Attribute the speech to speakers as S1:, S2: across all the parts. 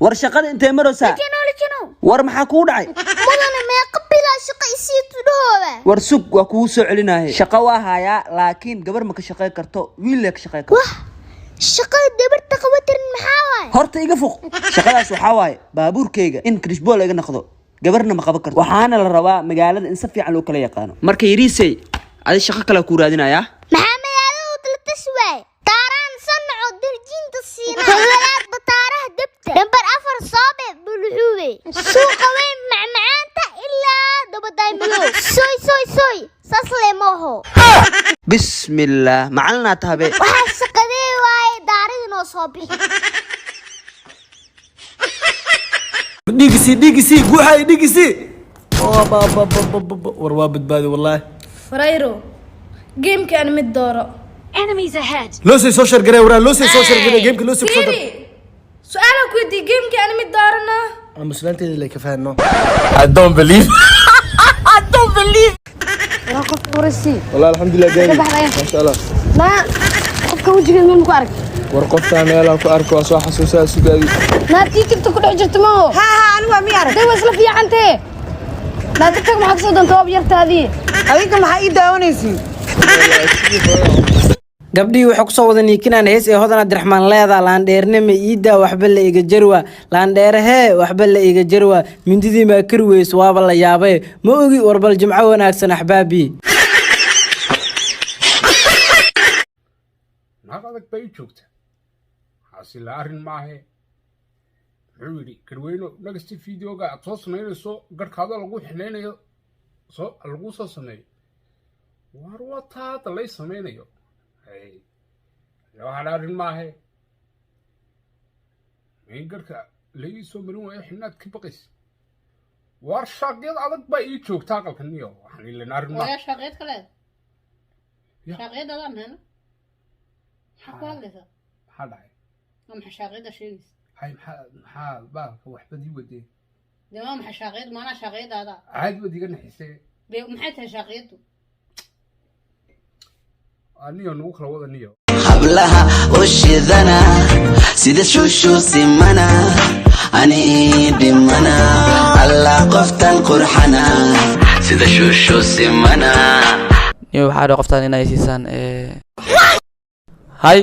S1: ورشقة أنت مرسا ور محاكو دعي
S2: مدن ما قبل شقة يسيت دهوة
S1: ورسوق وكوسو علينا شقواها يا لكن قبل ما كشقاي كرتو ويلك شقاي كرتو
S2: الشقة دبرت قوتر محاوي
S1: هرت إيجا فوق شقالاس وحاواي بابور كيجا إن كريشبول إيجا ناخذه قبرنا ما قبل كرتو وحانا للرواء مقالة إنسان في على وكلا يقانو مركي يريسي هذه الشقة كلا كورادينا يا
S2: محمد هذا وتلتسوي طاران صنعوا درجين تصينا كلات بطاره دبته نمبر أفر صابع بالحوبي سوق وين مع معانته إلا دبداي ملو سوي ساسلي موهو
S1: بسم الله معلنا تهبي
S2: وحس قدي واي دارين وصابي
S3: ديكسي قوحي ديكسي وروابد بادي والله
S4: فرايرو جيم كان متدارة
S5: Enemies ahead.
S3: لوسي سوشيال جري ورا لوسي سوشيال جري جيمك لوسي بصدر
S4: كيري سؤالك ودي جيم كان متدارنا
S3: انا مسلمتي اللي كفانا I don't believe
S6: راقف ورسي
S3: والله الحمد لله جاي ما شاء الله
S6: لا قفك وجهك من مكارك
S3: ورقفتها ميلا ku arko soo xasuusaa sugaadi
S6: لا تيجي ku dhex jirto ma
S7: ها أنا ما يعرف
S6: day wasla fiicantee la dadka maxaa soo danto ob yartaadii
S7: adiga maxaa ii daawanaysiin
S8: gabdhii waxa ku soo wadan ikinaan hees ee hodan Abdiraxmaan leeda laan dheernimo iida waxba la iga jarwa laan dheerahe waxba la iga jarwa mindidii ma karweys waaba la yaabay ma ogi warbal jimco wanaagsan ahbaabi
S9: naqadag bay joogta xasil arin maahe wuxuu yiri karweyno nagasti fiidiyoga aad soo sameynayso garkaada lagu xineynayo soo lagu soo sameeyo war wata lay sameynayo waxaan arin maahe min garka leey soo marin way xinaad ka baqays war shaqeed adag bay ii joogtaa qalkaniyo waxaan ilaa arin maahe
S5: ويا شقيت كله شقيت هذا من هنا حقول لك
S9: maxaa dhacay
S5: ما حشاقيد شيء
S9: hay maxaa baalka waxba dii wadee
S5: دمام حشاقيد ما أنا شقيد هذا
S9: caad wad iga naxisay
S5: بمحيط شقيته
S9: aniyo nagu kala wada niyo
S10: hablaha oshidana sida shushu simana ani dimana alla qoftan qurxana sida shushu simana
S8: iyo waxa qoftaan inay siisan hay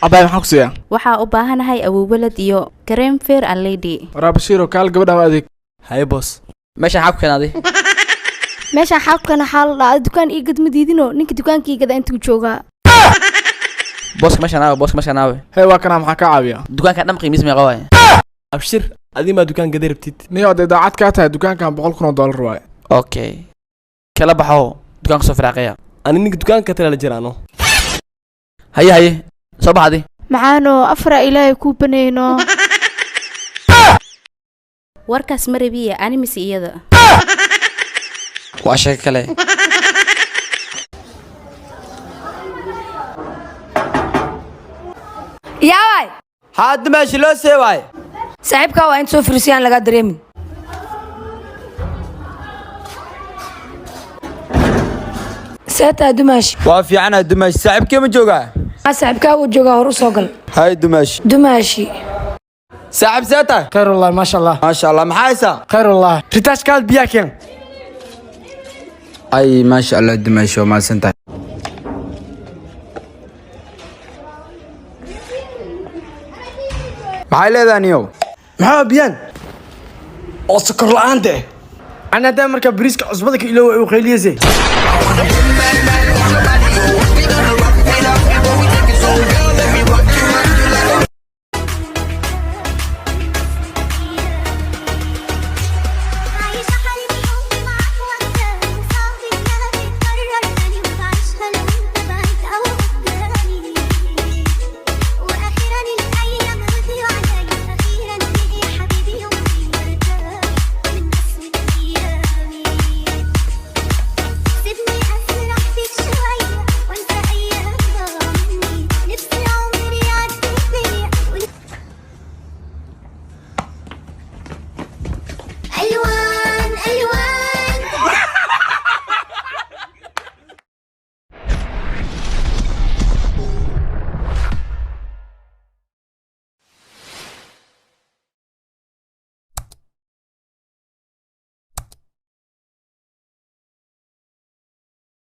S3: abay maxaa ku siyaa
S11: waxa u baahanahay awowlad iyo cream fair and lady
S3: rabashiro kaal gabadha adeeg hay boss
S8: meesha xaq keenaday
S6: meesha xabkana xal la dukaan ii gad madiidino ninka dukaankayga intuu joogaa
S8: boss meesha naawe
S3: hay waa kana maxaa ka caawiya
S8: dukaanka dham qiimiis ma qawaay
S3: abshir adii ma dukaanka darabtid niyo daacad ka tahay dukaankan $100 waay
S8: okay kala baxo dukaanka soo firaaqaya
S3: ani ninka dukaanka tala la jiraano
S8: haye soo baxdi
S6: maxaano afra ilaahay ku baneyno
S11: warkaas marabiya animis iyada
S8: waa shay kale
S7: yaaway
S8: haad meeshi loo seeway
S7: saaxiibka waa in soo firsiyaan laga dareemin seeta dumaash
S8: waa fiicana dumaash saaxiibkee ma joogaa
S7: saaxiibka uu joogaa hor u soo gal
S8: hay dumaashi saaxiib seeta
S3: khayr wallahi ma sha Allah
S8: maxaysa
S3: khayr wallahi ritash kaal biyaken
S8: ay ma sha Allah dumaashi ma santa maxay leedaniyo
S3: maxaa biyaan oo sokor la'aante ana marka bariiska cusbada ka ilaaw ay u qeyliyay